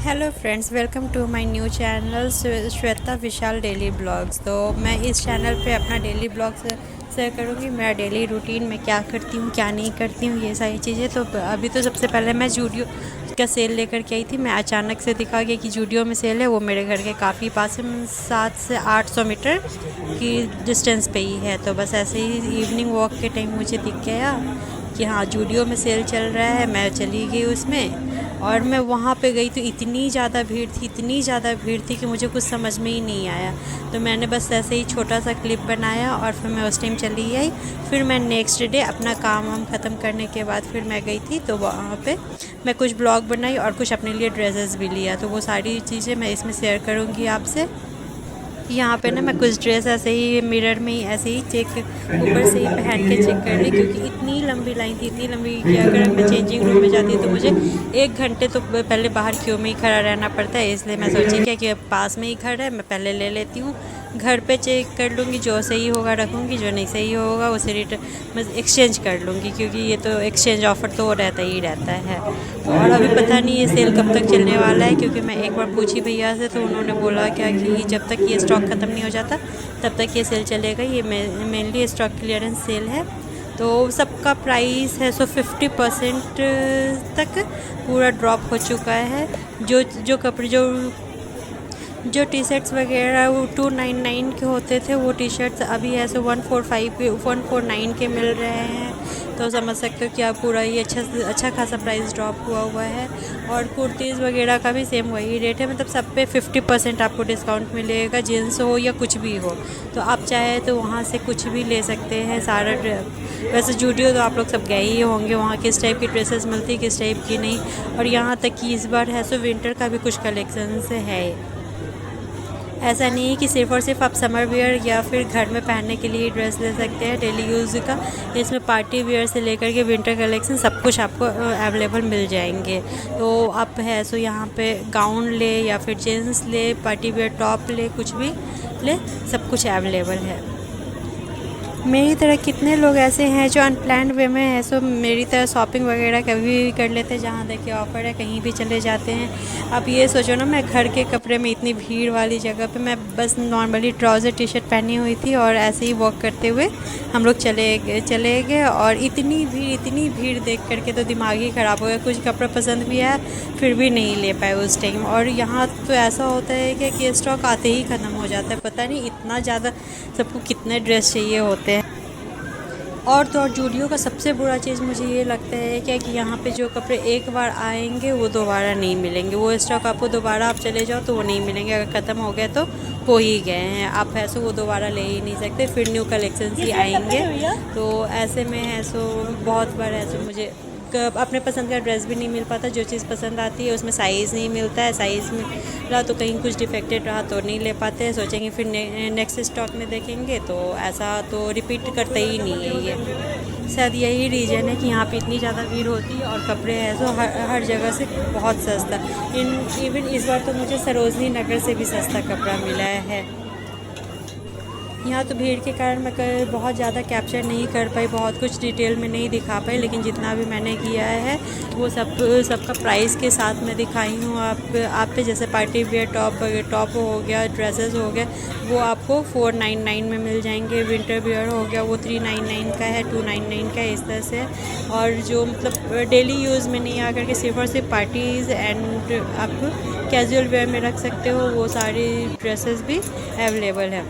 Hello friends, welcome to my new channel Shweta Vishal daily blogs. तो मैं इस चैनल पे अपना डेली ब्लॉग्स शेयर करूँगी। मेरा डेली रूटीन में क्या करती हूँ, क्या नहीं करती हूँ, ये सारी चीज़ें। तो अभी तो सबसे पहले मैं जूडियो का सेल लेकर के आई थी। मैं अचानक से दिखा गया कि जूडियो में सेल है। वो मेरे घर के काफ़ी पास है, 700 से 800 मीटर की डिस्टेंस पे ही है। तो बस ऐसे ही इवनिंग वॉक के टाइम मुझे दिख गया कि हाँ, जूडियो में सेल चल रहा है। मैं चली गई उसमें और मैं वहाँ पे गई तो इतनी ज़्यादा भीड़ थी कि मुझे कुछ समझ में ही नहीं आया। तो मैंने बस ऐसे ही छोटा सा क्लिप बनाया और फिर मैं उस टाइम चली आई। फिर मैं नेक्स्ट डे अपना काम वाम ख़त्म करने के बाद फिर मैं गई थी, तो वहाँ पे मैं कुछ ब्लॉग बनाई और कुछ अपने लिए ड्रेसेस भी लिया। तो वो सारी चीज़ें मैं इसमें शेयर करूँगी आपसे। यहाँ पे ना मैं कुछ ड्रेस ऐसे ही मिरर में ही ऐसे ही चेक ऊपर से ही पहन के चेक कर ली, क्योंकि इतनी लंबी लाइन थी, इतनी लंबी कि अगर मैं चेंजिंग रूम में जाती तो मुझे 1 घंटे तो पहले बाहर क्यों में ही खड़ा रहना पड़ता है। इसलिए मैं सोची क्या कि पास में ही घर है, मैं पहले ले लेती हूँ। घर पे चेक कर लूँगी, जो सही होगा रखूँगी, जो नहीं सही होगा उसे रिटर्न मैं एक्सचेंज कर लूँगी, क्योंकि ये तो एक्सचेंज ऑफ़र तो रहता ही रहता है। और अभी पता नहीं ये सेल कब तक चलने वाला है, क्योंकि मैं एक बार पूछी भैया से तो उन्होंने बोला क्या कि जब तक ये स्टॉक ख़त्म नहीं हो जाता तब तक ये सेल चलेगा। ये मेनली स्टॉक क्लियरेंस सेल है। तो सबका प्राइस है 50% तक पूरा ड्रॉप हो चुका है। जो कपड़े जो टी शर्ट्स वगैरह वो 299 के होते थे, वो टी शर्ट्स अभी ऐसे 149 के मिल रहे हैं। तो समझ सकते हो कि आप पूरा ये अच्छा खासा प्राइस ड्रॉप हुआ है। और कुर्तीज़ वगैरह का भी सेम वही रेट है, मतलब सब पे 50% आपको डिस्काउंट मिलेगा, जीन्स हो या कुछ भी हो। तो आप चाहे तो वहाँ से कुछ भी ले सकते हैं सारा। वैसे जूडियो तो आप लोग सब गए ही होंगे, वहाँ किस टाइप की ड्रेसेस मिलती, किस टाइप की नहीं। और यहाँ तक कि इस बार है सो विंटर का भी कुछ कलेक्शंस है। ऐसा नहीं है कि सिर्फ़ और सिर्फ आप समर वियर या फिर घर में पहनने के लिए ड्रेस ले सकते हैं डेली यूज़ का। इसमें पार्टी वियर से लेकर के विंटर कलेक्शन सब कुछ आपको अवेलेबल मिल जाएंगे। तो आप है सो यहाँ पे गाउन ले या फिर जीन्स ले, पार्टी वियर टॉप ले, कुछ भी ले, सब कुछ अवेलेबल है। मेरी तरह कितने लोग ऐसे हैं जो अनप्लान्ड वे में है सो मेरी तरह शॉपिंग वगैरह कभी भी कर लेते हैं, जहाँ देखिए ऑफ़र है कहीं भी चले जाते हैं। अब ये सोचो ना, मैं घर के कपड़े में इतनी भीड़ वाली जगह पे मैं बस नॉर्मली ट्राउज़र टी शर्ट पहनी हुई थी और ऐसे ही वॉक करते हुए हम लोग चले गए। और इतनी भीड़ देख करके तो दिमाग ही ख़राब हो गया। कुछ कपड़ा पसंद भी आया फिर भी नहीं ले पाए उस टाइम। और यहाँ तो ऐसा होता है कि स्टॉक आते ही ख़त्म हो जाता है। पता नहीं इतना ज़्यादा सबको कितने ड्रेस चाहिए होते हैं। और तो और जूडियो का सबसे बुरा चीज़ मुझे ये लगता है क्या कि यहाँ पे जो कपड़े एक बार आएंगे वो दोबारा नहीं मिलेंगे। वो स्टॉक आपको दोबारा आप चले जाओ तो वो नहीं मिलेंगे। अगर ख़त्म हो गए तो हो ही गए हैं, आप ऐसे वो दोबारा ले ही नहीं सकते, फिर न्यू कलेक्शंस ही आएंगे। तो ऐसे में है सो बहुत बार ऐसे मुझे अपने पसंद का ड्रेस भी नहीं मिल पाता। जो चीज़ पसंद आती है उसमें साइज़ नहीं मिलता है, साइज़ मिला तो कहीं कुछ डिफेक्टेड रहा तो नहीं ले पाते हैं। सोचेंगे फिर नेक्स्ट स्टॉक में देखेंगे तो ऐसा तो रिपीट करते ही नहीं है ये। शायद यही रीज़न है कि यहाँ पे इतनी ज़्यादा भीड़ होती है और कपड़े हैं सो हर जगह से बहुत सस्ता। इवन इस बार तो मुझे सरोजनी नगर से भी सस्ता कपड़ा मिला है। यहाँ तो भीड़ के कारण मैं बहुत ज़्यादा कैप्चर नहीं कर पाई, बहुत कुछ डिटेल में नहीं दिखा पाई, लेकिन जितना भी मैंने किया है वो सबका प्राइस के साथ मैं दिखाई हूँ आप पे। जैसे पार्टी वेयर टॉप हो गया, ड्रेसेस हो गया, वो आपको 499 में मिल जाएंगे। विंटर वेयर हो गया वो 399 का है, 299 का है, इस तरह से। और जो मतलब डेली यूज़ में नहीं आकर के सिर्फ और सिर्फ पार्टीज़ एंड आप कैजुअल वेयर में रख सकते हो, वो सारी ड्रेसेस भी अवेलेबल है।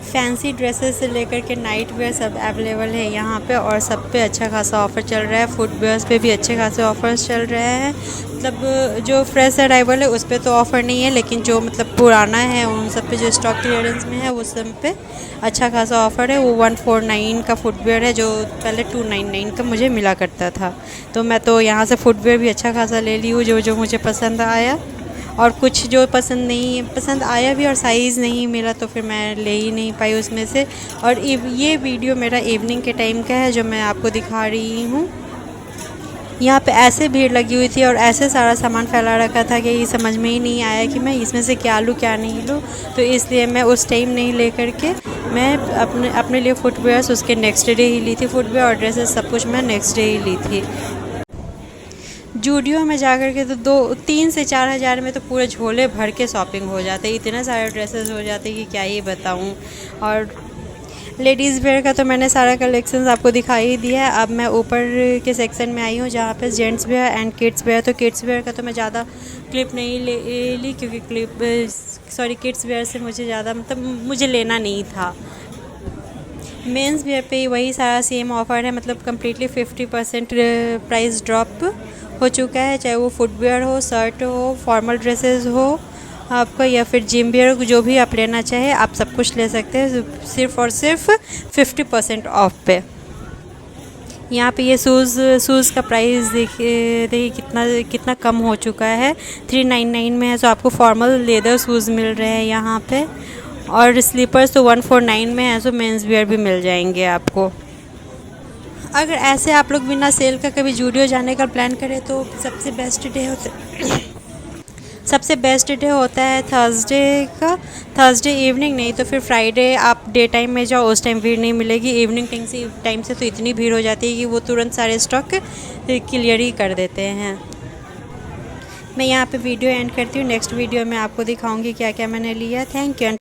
फैंसी ड्रेसेस से लेकर के नाइट वेयर सब अवेलेबल है यहाँ पे। और सब पे अच्छा खासा ऑफ़र चल रहा है। फुटवेयर्स पे भी अच्छे खासे ऑफ़र्स चल रहे हैं। मतलब जो फ्रेश अराइवल है उस पर तो ऑफ़र नहीं है, लेकिन जो मतलब पुराना है उन सब पे जो स्टॉक क्लियरेंस में है वो सब पे अच्छा खासा ऑफ़र है। वो 149 का फुटवेयर है, जो पहले 299 का मुझे मिला करता था। तो मैं तो यहाँ से फुटवेयर भी अच्छा खासा ले ली हूँ, जो मुझे पसंद आया। और कुछ जो पसंद आया भी और साइज़ नहीं मिला तो फिर मैं ले ही नहीं पाई उसमें से। और ये वीडियो मेरा इवनिंग के टाइम का है जो मैं आपको दिखा रही हूँ। यहाँ पे ऐसे भीड़ लगी हुई थी और ऐसे सारा सामान फैला रखा था कि ये समझ में ही नहीं आया कि मैं इसमें से क्या लूँ क्या नहीं लूँ। तो इसलिए मैं उस टाइम नहीं ले करके मैं अपने लिए फुटवेयर्स उसके नेक्स्ट डे ही ली थी। फुटवेयर और ड्रेसेस सब कुछ मैं नेक्स्ट डे ही ली थी। जूडियो में जा कर के तो 3 से 4 हज़ार में तो पूरे झोले भर के शॉपिंग हो जाते हैं, इतने सारे ड्रेसेस हो जाते हैं कि क्या ही बताऊँ। और लेडीज़ वेयर का तो मैंने सारा कलेक्शंस आपको दिखाई ही दिया है। अब मैं ऊपर के सेक्शन में आई हूँ जहाँ पे gents wear and kids where. तो किड्स वेयर का तो मैं ज़्यादा क्लिप नहीं ली क्योंकि किड्स वेयर से मुझे ज़्यादा मतलब मुझे लेना नहीं था। मेंस वेयर पे वही सारा सेम ऑफ़र है, मतलब कम्प्लीटली 50% प्राइस ड्रॉप हो चुका है, चाहे वो फुटवेयर हो, शर्ट हो, फॉर्मल ड्रेसेस हो आपको, या फिर जिम वेयर, जो भी आप लेना चाहे आप सब कुछ ले सकते हैं सिर्फ़ और सिर्फ 50% ऑफ पे। यहाँ पे ये शूज़ का प्राइस देखिए कितना कम हो चुका है, 399 में है। तो आपको फॉर्मल लेदर शूज़ मिल रहे हैं यहाँ पे, और स्लीपर्स तो 149 में है। सो मेंस वेयर भी मिल जाएंगे आपको। अगर ऐसे आप लोग बिना सेल का कभी जूडियो जाने का प्लान करें तो सबसे बेस्ट डे होता है थर्सडे इवनिंग, नहीं तो फिर फ्राइडे आप डे टाइम में जाओ, उस टाइम भीड़ नहीं मिलेगी। इवनिंग टाइम से तो इतनी भीड़ हो जाती है कि वो तुरंत सारे स्टॉक क्लियर ही कर देते हैं। मैं यहाँ पे वीडियो एंड करती हूँ, नेक्स्ट वीडियो में आपको दिखाऊंगी क्या क्या मैंने लिया। Thank you.